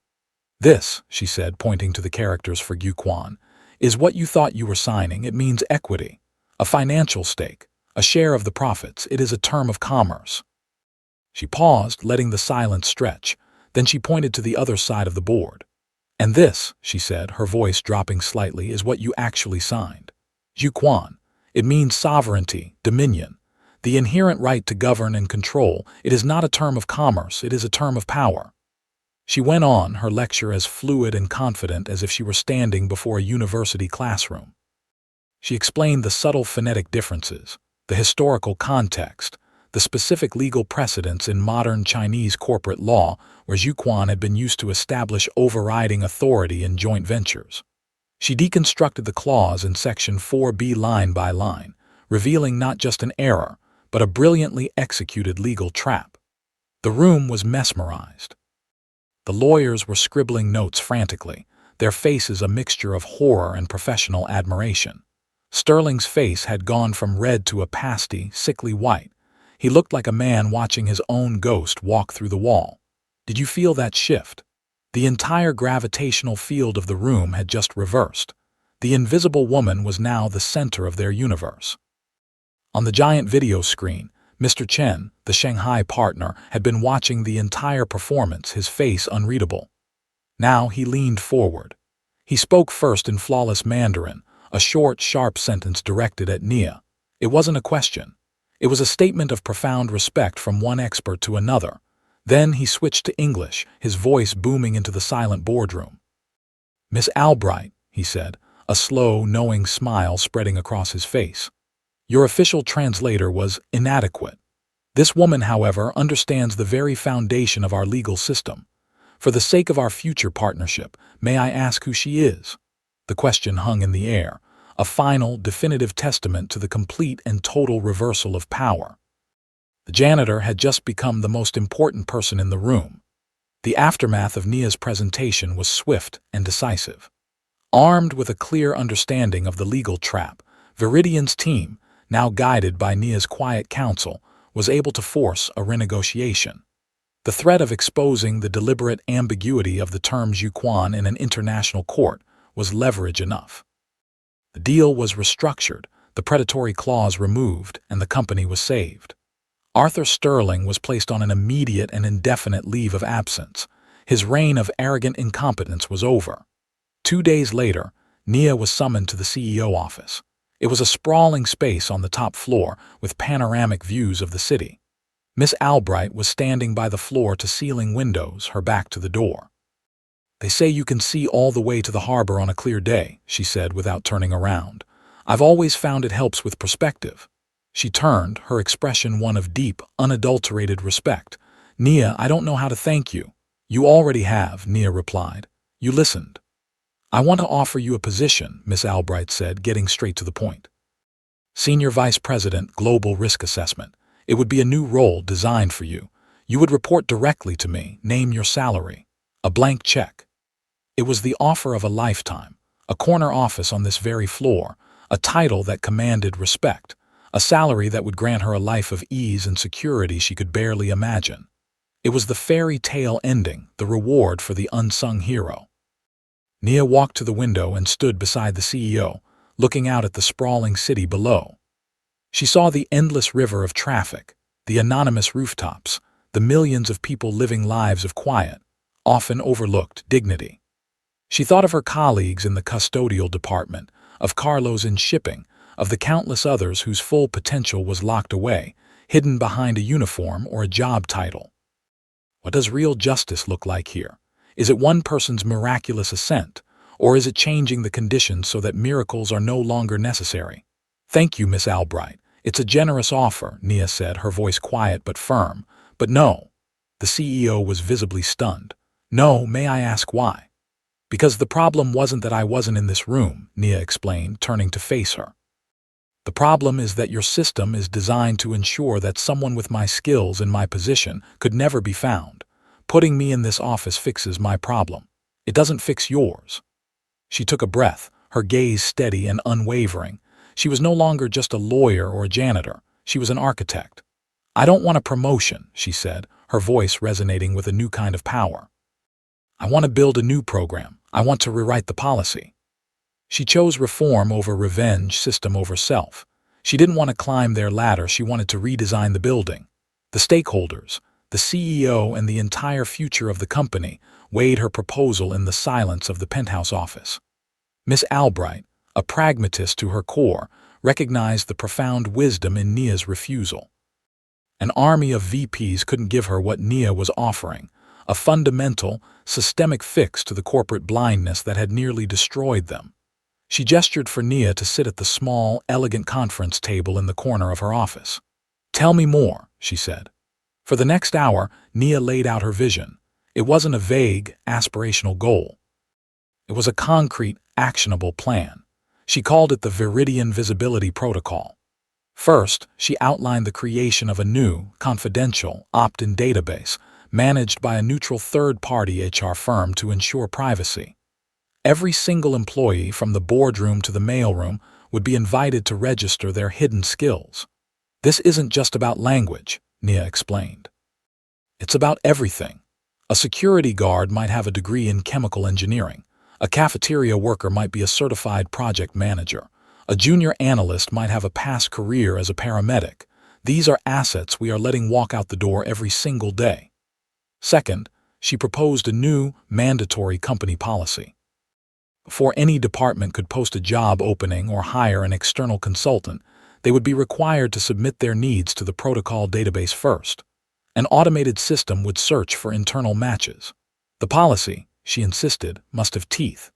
"This," she said, pointing to the characters for Yuquan, "is what you thought you were signing. It means equity, a financial stake, a share of the profits. It is a term of commerce." She paused, letting the silence stretch. Then she pointed to the other side of the board. "And this," she said, her voice dropping slightly, "is what you actually signed. Yuquan. It means sovereignty, dominion, the inherent right to govern and control. It is not a term of commerce. It is a term of power." She went on, her lecture as fluid and confident as if she were standing before a university classroom. She explained the subtle phonetic differences, the historical context, the specific legal precedents in modern Chinese corporate law where Zhu Quan had been used to establish overriding authority in joint ventures. She deconstructed the clause in Section 4B line by line, revealing not just an error, but a brilliantly executed legal trap. The room was mesmerized. The lawyers were scribbling notes frantically, their faces a mixture of horror and professional admiration. Sterling's face had gone from red to a pasty, sickly white. He looked like a man watching his own ghost walk through the wall. Did you feel that shift? The entire gravitational field of the room had just reversed. The invisible woman was now the center of their universe. On the giant video screen, Mr. Chen, the Shanghai partner, had been watching the entire performance, his face unreadable. Now he leaned forward. He spoke first in flawless Mandarin, a short, sharp sentence directed at Nia. It wasn't a question. It was a statement of profound respect from one expert to another. Then he switched to English, his voice booming into the silent boardroom. "Miss Albright," he said, a slow, knowing smile spreading across his face. "Your official translator was inadequate. This woman, however, understands the very foundation of our legal system. For the sake of our future partnership, may I ask who she is?" The question hung in the air, a final, definitive testament to the complete and total reversal of power. The janitor had just become the most important person in the room. The aftermath of Nia's presentation was swift and decisive. Armed with a clear understanding of the legal trap, Viridian's team, now guided by Nia's quiet counsel, was able to force a renegotiation. The threat of exposing the deliberate ambiguity of the term Zhu Quan in an international court was leverage enough. The deal was restructured, the predatory clause removed, and the company was saved. Arthur Sterling was placed on an immediate and indefinite leave of absence. His reign of arrogant incompetence was over. 2 days later, Nia was summoned to the CEO office. It was a sprawling space on the top floor with panoramic views of the city. Miss Albright was standing by the floor-to-ceiling windows, her back to the door. "They say you can see all the way to the harbor on a clear day," she said without turning around. "I've always found it helps with perspective." She turned, her expression one of deep, unadulterated respect. "Nia, I don't know how to thank you." "You already have," Nia replied. "You listened." "I want to offer you a position," Miss Albright said, getting straight to the point. "Senior Vice President, Global Risk Assessment. It would be a new role designed for you. You would report directly to me, name your salary. A blank check." It was the offer of a lifetime, a corner office on this very floor, a title that commanded respect, a salary that would grant her a life of ease and security she could barely imagine. It was the fairy tale ending, the reward for the unsung hero. Nia walked to the window and stood beside the CEO, looking out at the sprawling city below. She saw the endless river of traffic, the anonymous rooftops, the millions of people living lives of quiet, often overlooked dignity. She thought of her colleagues in the custodial department, of Carlos in shipping, of the countless others whose full potential was locked away, hidden behind a uniform or a job title. What does real justice look like here? Is it one person's miraculous ascent, or is it changing the conditions so that miracles are no longer necessary? "Thank you, Miss Albright. It's a generous offer," Nia said, her voice quiet but firm. "But no." The CEO was visibly stunned. "No, may I ask why?" "Because the problem wasn't that I wasn't in this room," Nia explained, turning to face her. "The problem is that your system is designed to ensure that someone with my skills and my position could never be found. Putting me in this office fixes my problem. It doesn't fix yours." She took a breath, her gaze steady and unwavering. She was no longer just a lawyer or a janitor. She was an architect. "I don't want a promotion," she said, her voice resonating with a new kind of power. "I want to build a new program. I want to rewrite the policy." She chose reform over revenge, system over self. She didn't want to climb their ladder, she wanted to redesign the building. The stakeholders, the CEO and the entire future of the company, weighed her proposal in the silence of the penthouse office. Miss Albright, a pragmatist to her core, recognized the profound wisdom in Nia's refusal. An army of VPs couldn't give her what Nia was offering, a fundamental, systemic fix to the corporate blindness that had nearly destroyed them. She gestured for Nia to sit at the small, elegant conference table in the corner of her office. Tell me more, she said. For the next hour, Nia laid out her vision. It wasn't a vague, aspirational goal. It was a concrete, actionable plan. She called it the Viridian Visibility Protocol. First, she outlined the creation of a new, confidential, opt-in database managed by a neutral third-party HR firm to ensure privacy. Every single employee from the boardroom to the mailroom would be invited to register their hidden skills. This isn't just about language, Nia explained. It's about everything. A security guard might have a degree in chemical engineering. A cafeteria worker might be a certified project manager. A junior analyst might have a past career as a paramedic. These are assets we are letting walk out the door every single day. Second, she proposed a new, mandatory company policy. Before any department could post a job opening or hire an external consultant, they would be required to submit their needs to the protocol database first. An automated system would search for internal matches. The policy, she insisted, must have teeth.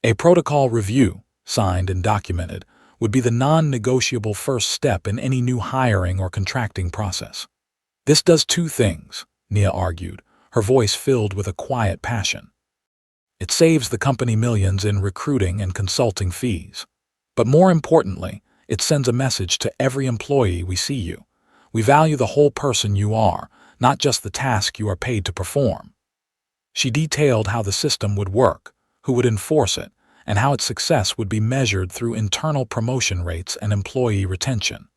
A protocol review, signed and documented, would be the non-negotiable first step in any new hiring or contracting process. This does two things, Nia argued, her voice filled with a quiet passion. It saves the company millions in recruiting and consulting fees. But more importantly, it sends a message to every employee: we see you. We value the whole person you are, not just the task you are paid to perform. She detailed how the system would work, who would enforce it, and how its success would be measured through internal promotion rates and employee retention.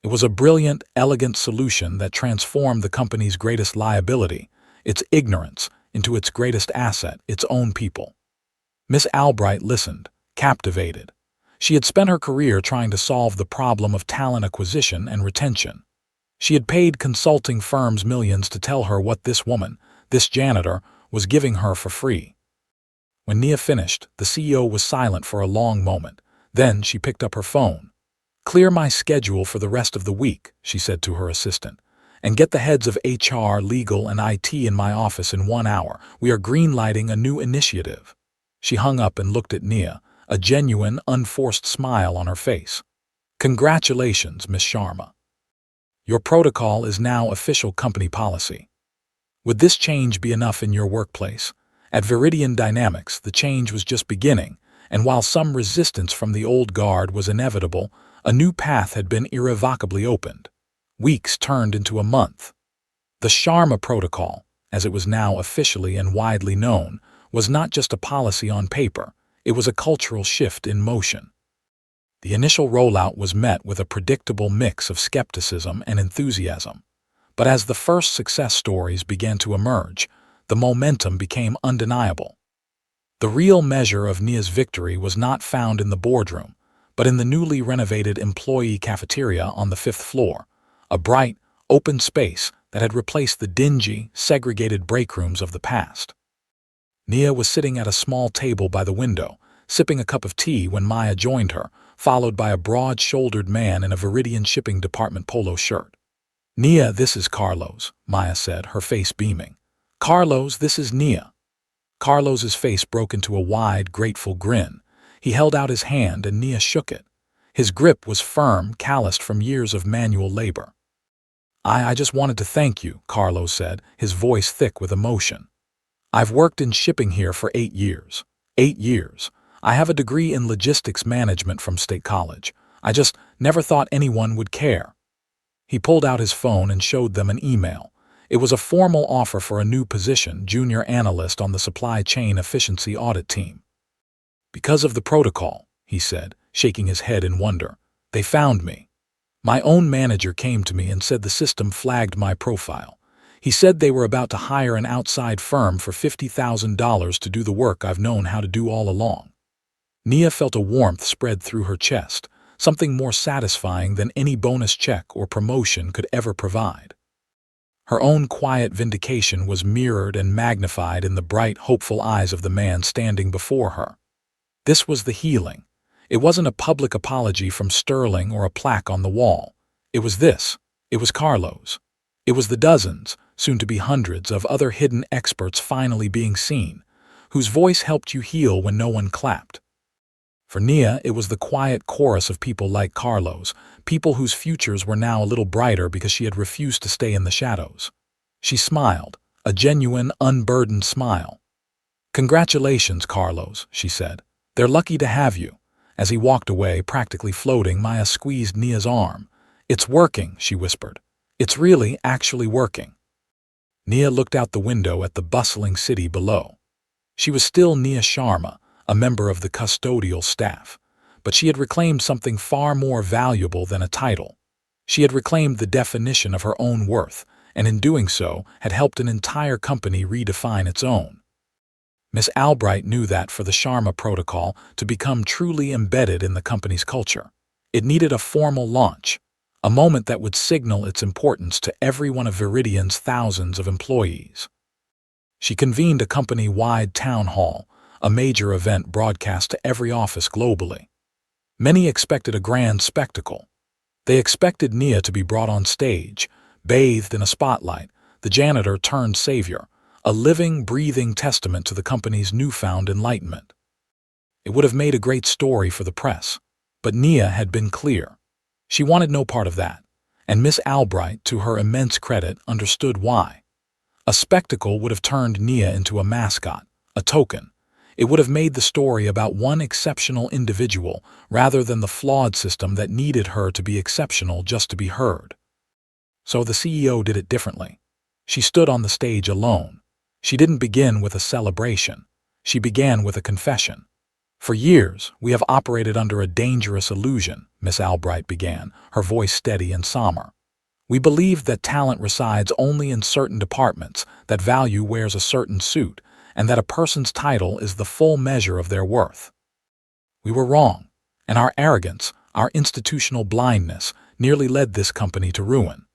It was a brilliant, elegant solution that transformed the company's greatest liability, its ignorance, into its greatest asset, its own people. Miss Albright listened, captivated. She had spent her career trying to solve the problem of talent acquisition and retention. She had paid consulting firms millions to tell her what this woman, this janitor, was giving her for free. When Nia finished, the CEO was silent for a long moment. Then she picked up her phone. "Clear my schedule for the rest of the week," she said to her assistant, "and get the heads of HR, legal, and IT in my office in 1 hour. We are greenlighting a new initiative." She hung up and looked at Nia, a genuine, unforced smile on her face. "Congratulations, Miss Sharma. Your protocol is now official company policy. Would this change be enough in your workplace?" At Viridian Dynamics, the change was just beginning, and while some resistance from the old guard was inevitable, a new path had been irrevocably opened. Weeks turned into a month. The Sharma Protocol, as it was now officially and widely known, was not just a policy on paper, it was a cultural shift in motion. The initial rollout was met with a predictable mix of skepticism and enthusiasm. But as the first success stories began to emerge, the momentum became undeniable. The real measure of Nia's victory was not found in the boardroom, but in the newly renovated employee cafeteria on the 5th floor, a bright, open space that had replaced the dingy, segregated break rooms of the past. Nia was sitting at a small table by the window, sipping a cup of tea when Maya joined her, followed by a broad-shouldered man in a Viridian Shipping Department polo shirt. "Nia, this is Carlos," Maya said, her face beaming. "Carlos, this is Nia." Carlos's face broke into a wide, grateful grin. He held out his hand and Nia shook it. His grip was firm, calloused from years of manual labor. I just wanted to thank you," Carlos said, his voice thick with emotion. "I've worked in shipping here for 8 years. 8 years. I have a degree in logistics management from State College. I just never thought anyone would care." He pulled out his phone and showed them an email. It was a formal offer for a new position, junior analyst on the supply chain efficiency audit team. "Because of the protocol," he said, shaking his head in wonder. "They found me. My own manager came to me and said the system flagged my profile. He said they were about to hire an outside firm for $50,000 to do the work I've known how to do all along." Nia felt a warmth spread through her chest, something more satisfying than any bonus check or promotion could ever provide. Her own quiet vindication was mirrored and magnified in the bright, hopeful eyes of the man standing before her. This was the healing. It wasn't a public apology from Sterling or a plaque on the wall. It was this. It was Carlos. It was the dozens, soon to be hundreds, of other hidden experts finally being seen, whose voice helped you heal when no one clapped. For Nia, it was the quiet chorus of people like Carlos, people whose futures were now a little brighter because she had refused to stay in the shadows. She smiled, a genuine, unburdened smile. "Congratulations, Carlos," she said. "They're lucky to have you." As he walked away, practically floating, Maya squeezed Nia's arm. "It's working," she whispered. "It's really, actually working." Nia looked out the window at the bustling city below. She was still Nia Sharma, a member of the custodial staff, but she had reclaimed something far more valuable than a title. She had reclaimed the definition of her own worth, and in doing so had helped an entire company redefine its own. Miss Albright knew that for the Sharma protocol to become truly embedded in the company's culture, it needed a formal launch, a moment that would signal its importance to every one of Viridian's thousands of employees. She convened a company-wide town hall, a major event broadcast to every office globally. Many expected a grand spectacle. They expected Nia to be brought on stage, bathed in a spotlight, the janitor turned savior, a living, breathing testament to the company's newfound enlightenment. It would have made a great story for the press, but Nia had been clear. She wanted no part of that, and Miss Albright, to her immense credit, understood why. A spectacle would have turned Nia into a mascot, a token. It would have made the story about one exceptional individual rather than the flawed system that needed her to be exceptional just to be heard. So the CEO did it differently. She stood on the stage alone. She didn't begin with a celebration. She began with a confession. "For years, we have operated under a dangerous illusion," Miss Albright began, her voice steady and somber. "We believed that talent resides only in certain departments, that value wears a certain suit, and that a person's title is the full measure of their worth. We were wrong, and our arrogance, our institutional blindness, nearly led this company to ruin."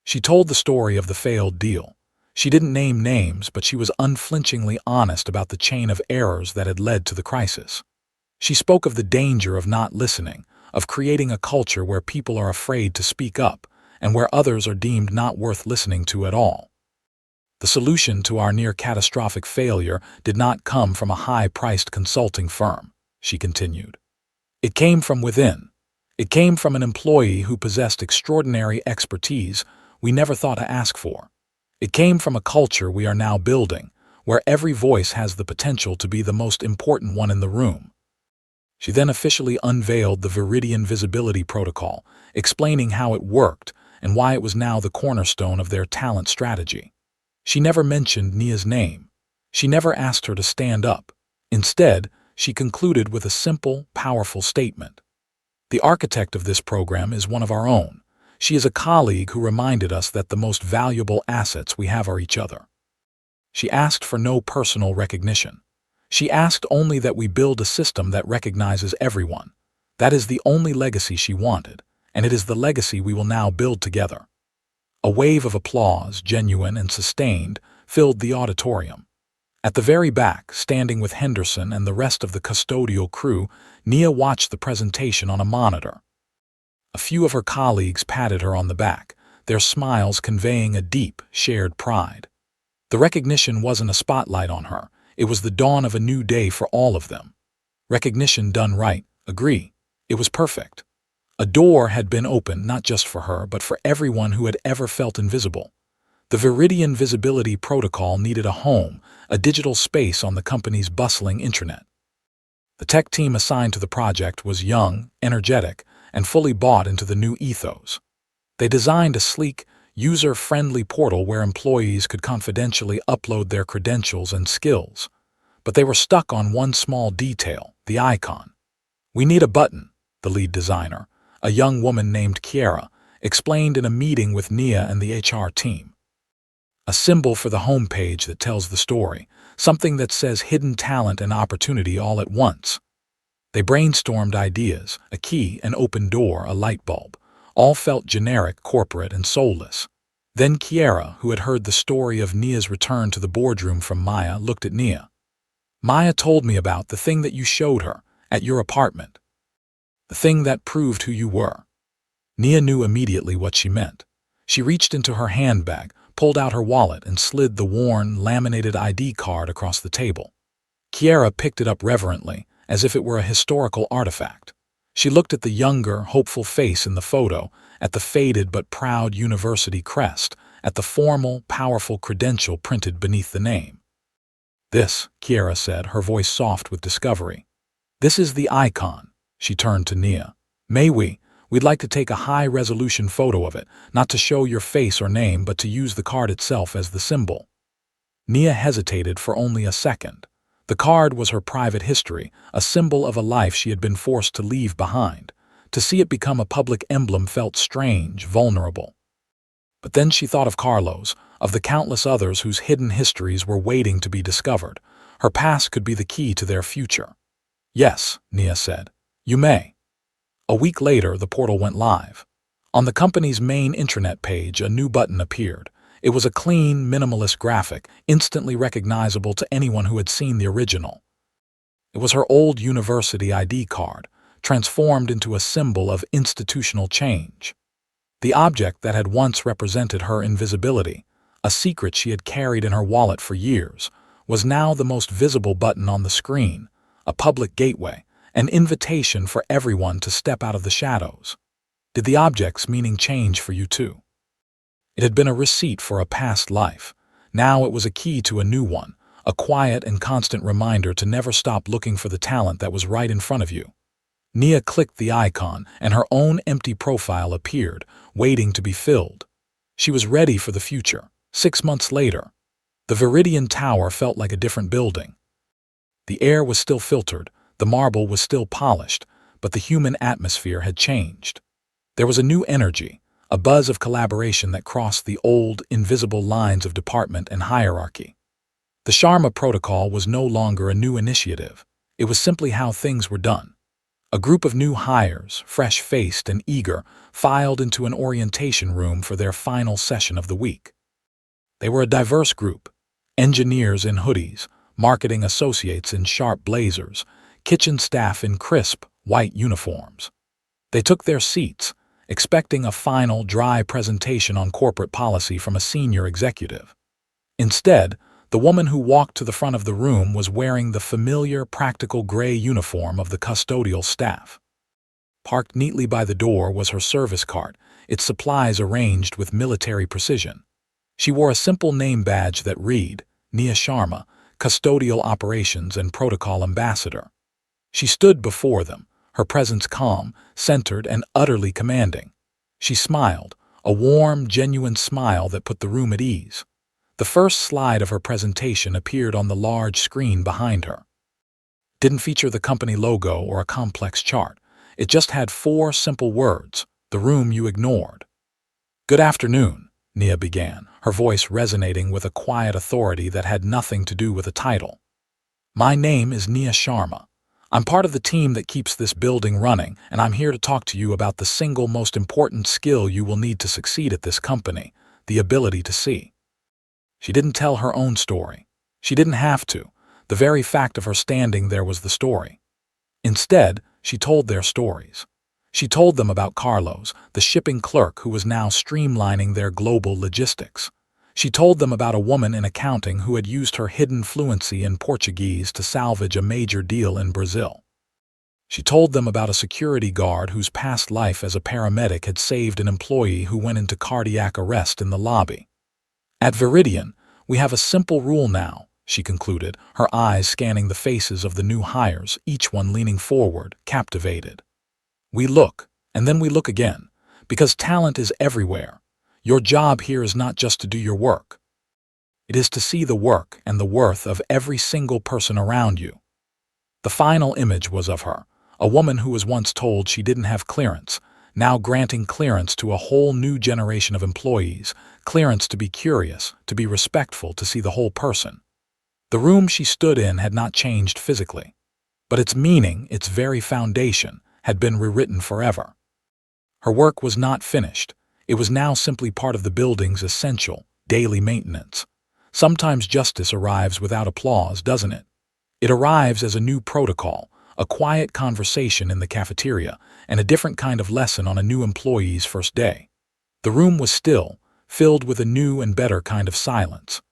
She told the story of the failed deal. She didn't name names, but she was unflinchingly honest about the chain of errors that had led to the crisis. She spoke of the danger of not listening, of creating a culture where people are afraid to speak up, and where others are deemed not worth listening to at all. "The solution to our near-catastrophic failure did not come from a high-priced consulting firm," she continued. "It came from within. It came from an employee who possessed extraordinary expertise we never thought to ask for. It came from a culture we are now building, where every voice has the potential to be the most important one in the room." She then officially unveiled the Viridian Visibility Protocol, explaining how it worked and why it was now the cornerstone of their talent strategy. She never mentioned Nia's name. She never asked her to stand up. Instead, she concluded with a simple, powerful statement. "The architect of this program is one of our own. She is a colleague who reminded us that the most valuable assets we have are each other." She asked for no personal recognition. She asked only that we build a system that recognizes everyone. That is the only legacy she wanted, and it is the legacy we will now build together. A wave of applause, genuine and sustained, filled the auditorium. At the very back, standing with Henderson and the rest of the custodial crew, Nia watched the presentation on a monitor. A few of her colleagues patted her on the back, their smiles conveying a deep, shared pride. The recognition wasn't a spotlight on her. It was the dawn of a new day for all of them. Recognition done right, agree. It was perfect. A door had been opened not just for her, but for everyone who had ever felt invisible. The Viridian Visibility Protocol needed a home, a digital space on the company's bustling intranet. The tech team assigned to the project was young, energetic, and fully bought into the new ethos. They designed a sleek, user-friendly portal where employees could confidentially upload their credentials and skills. But they were stuck on one small detail, the icon. "We need a button," the lead designer, a young woman named Kiera, explained in a meeting with Nia and the HR team. "A symbol for the homepage that tells the story, something that says hidden talent and opportunity all at once." They brainstormed ideas, a key, an open door, a light bulb. All felt generic, corporate, and soulless. Then Kiera, who had heard the story of Nia's return to the boardroom from Maya, looked at Nia. "Maya told me about the thing that you showed her, at your apartment. The thing that proved who you were." Nia knew immediately what she meant. She reached into her handbag, pulled out her wallet, and slid the worn, laminated ID card across the table. Kiera picked it up reverently, as if it were a historical artifact. She looked at the younger, hopeful face in the photo, at the faded but proud university crest, at the formal, powerful credential printed beneath the name. "This," Kiera said, her voice soft with discovery. "This is the icon." She turned to Nia. We'd like to take a high-resolution photo of it, not to show your face or name, but to use the card itself as the symbol." Nia hesitated for only a second. The card was her private history, a symbol of a life she had been forced to leave behind. To see it become a public emblem felt strange, vulnerable. But then she thought of Carlos, of the countless others whose hidden histories were waiting to be discovered. Her past could be the key to their future. "Yes," Nia said. "You may." A week later, the portal went live. On the company's main intranet page, a new button appeared. It was a clean, minimalist graphic, instantly recognizable to anyone who had seen the original. It was her old university ID card, transformed into a symbol of institutional change. The object that had once represented her invisibility, a secret she had carried in her wallet for years, was now the most visible button on the screen, a public gateway, an invitation for everyone to step out of the shadows. Did the object's meaning change for you too? It had been a receipt for a past life. Now it was a key to a new one, a quiet and constant reminder to never stop looking for the talent that was right in front of you. Nia clicked the icon, and her own empty profile appeared, waiting to be filled. She was ready for the future. 6 months later, the Viridian Tower felt like a different building. The air was still filtered, the marble was still polished, but the human atmosphere had changed. There was a new energy, a buzz of collaboration that crossed the old, invisible lines of department and hierarchy. The Sharma Protocol was no longer a new initiative. It was simply how things were done. A group of new hires, fresh-faced and eager, filed into an orientation room for their final session of the week. They were a diverse group: engineers in hoodies, marketing associates in sharp blazers, kitchen staff in crisp, white uniforms. They took their seats, expecting a final, dry presentation on corporate policy from a senior executive. Instead, the woman who walked to the front of the room was wearing the familiar, practical gray uniform of the custodial staff. Parked neatly by the door was her service cart, its supplies arranged with military precision. She wore a simple name badge that read, Nia Sharma, Custodial Operations and Protocol Ambassador. She stood before them, her presence calm, centered, and utterly commanding. She smiled, a warm, genuine smile that put the room at ease. The first slide of her presentation appeared on the large screen behind her. It didn't feature the company logo or a complex chart. It just had 4 simple words, "The room you ignored." "Good afternoon," Nia began, her voice resonating with a quiet authority that had nothing to do with a title. "My name is Nia Sharma. I'm part of the team that keeps this building running, and I'm here to talk to you about the single most important skill you will need to succeed at this company, the ability to see." She didn't tell her own story. She didn't have to. The very fact of her standing there was the story. Instead, she told their stories. She told them about Carlos, the shipping clerk who was now streamlining their global logistics. She told them about a woman in accounting who had used her hidden fluency in Portuguese to salvage a major deal in Brazil. She told them about a security guard whose past life as a paramedic had saved an employee who went into cardiac arrest in the lobby. "At Viridian, we have a simple rule now," she concluded, her eyes scanning the faces of the new hires, each one leaning forward, captivated. "We look, and then we look again, because talent is everywhere. Your job here is not just to do your work. It is to see the work and the worth of every single person around you." The final image was of her, a woman who was once told she didn't have clearance, now granting clearance to a whole new generation of employees, clearance to be curious, to be respectful, to see the whole person. The room she stood in had not changed physically, but its meaning, its very foundation, had been rewritten forever. Her work was not finished. It was now simply part of the building's essential, daily maintenance. Sometimes justice arrives without applause, doesn't it? It arrives as a new protocol, a quiet conversation in the cafeteria, and a different kind of lesson on a new employee's first day. The room was still, filled with a new and better kind of silence.